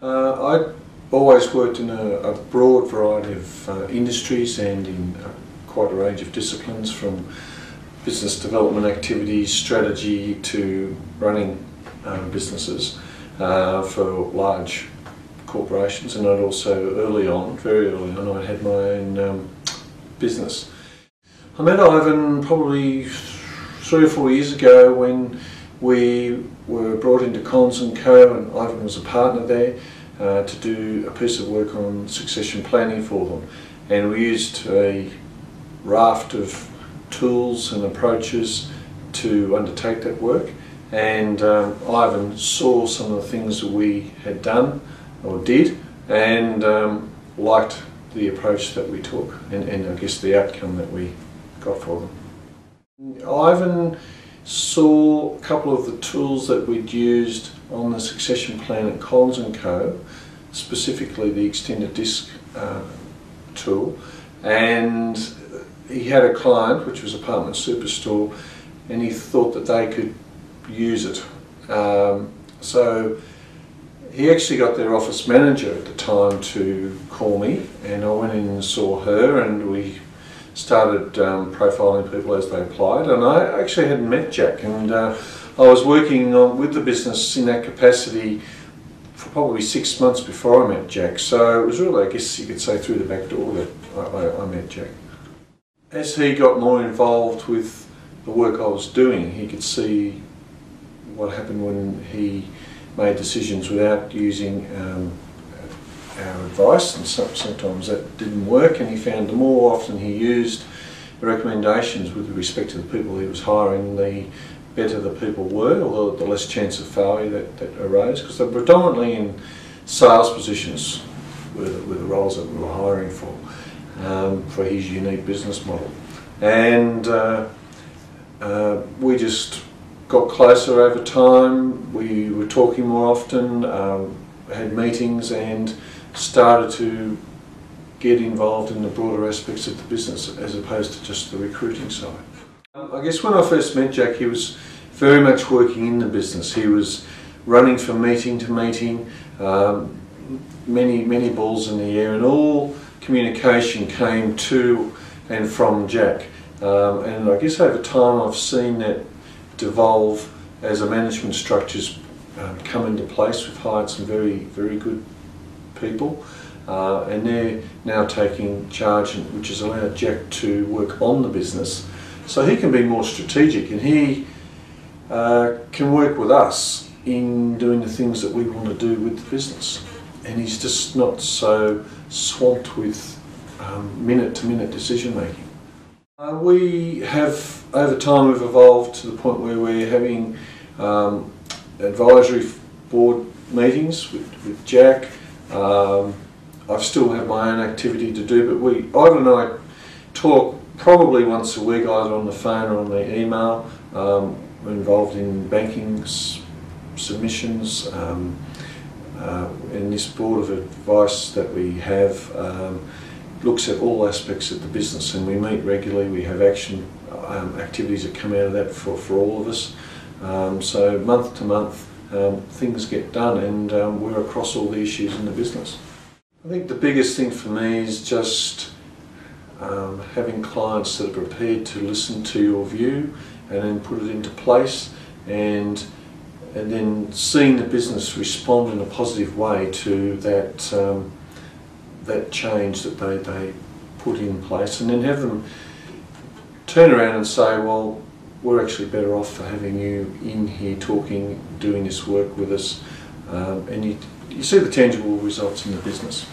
I always worked in a broad variety of industries and in quite a range of disciplines, from business development activities, strategy, to running businesses for large corporations. And I'd also very early on, I had my own business. I met Ivan probably 3 or 4 years ago when we were brought into Collins & Co, and Ivan was a partner there to do a piece of work on succession planning for them. And we used a raft of tools and approaches to undertake that work. And Ivan saw some of the things that we had done or did, and liked the approach that we took, and I guess the outcome that we got for them. Ivan saw a couple of the tools that we'd used on the succession plan at Collins & Co, specifically the extended disc tool, and he had a client which was Apartment Superstore, and he thought that they could use it. So he actually got their office manager at the time to call me, and I went in and saw her, and we started profiling people as they applied. And I actually hadn't met Jack, and I was working with the business in that capacity for probably 6 months before I met Jack. So it was really, I guess you could say, through the back door that I met Jack. As he got more involved with the work I was doing, he could see what happened when he made decisions without using our advice, and sometimes that didn't work, and he found the more often he used the recommendations with respect to the people he was hiring, the better the people were, or the less chance of failure that arose, because they're predominantly in sales positions were the roles that we were hiring for his unique business model. And we just got closer over time. We were talking more often, had meetings, and started to get involved in the broader aspects of the business as opposed to just the recruiting side. I guess when I first met Jack, he was very much working in the business. He was running from meeting to meeting, many balls in the air, and all communication came to and from Jack. And I guess over time I've seen that devolve as a management structure's come into place. We've hired some very good people, and they're now taking charge, which has allowed Jack to work on the business so he can be more strategic, and he can work with us in doing the things that we want to do with the business, and he's just not so swamped with minute-to-minute decision making. We have, over time, we've evolved to the point where we're having advisory board meetings with Jack. I still have my own activity to do, but Ivan and I talk probably once a week, either on the phone or on the email. We're involved in banking submissions, and this board of advice that we have looks at all aspects of the business, and we meet regularly. We have action activities that come out of that for all of us. So month to month things get done, and we're across all the issues in the business. I think the biggest thing for me is just having clients that are prepared to listen to your view and then put it into place, and then seeing the business respond in a positive way to that change that they put in place, and then have them turn around and say, well, we're actually better off for having you in here talking, doing this work with us, and you see the tangible results in the business.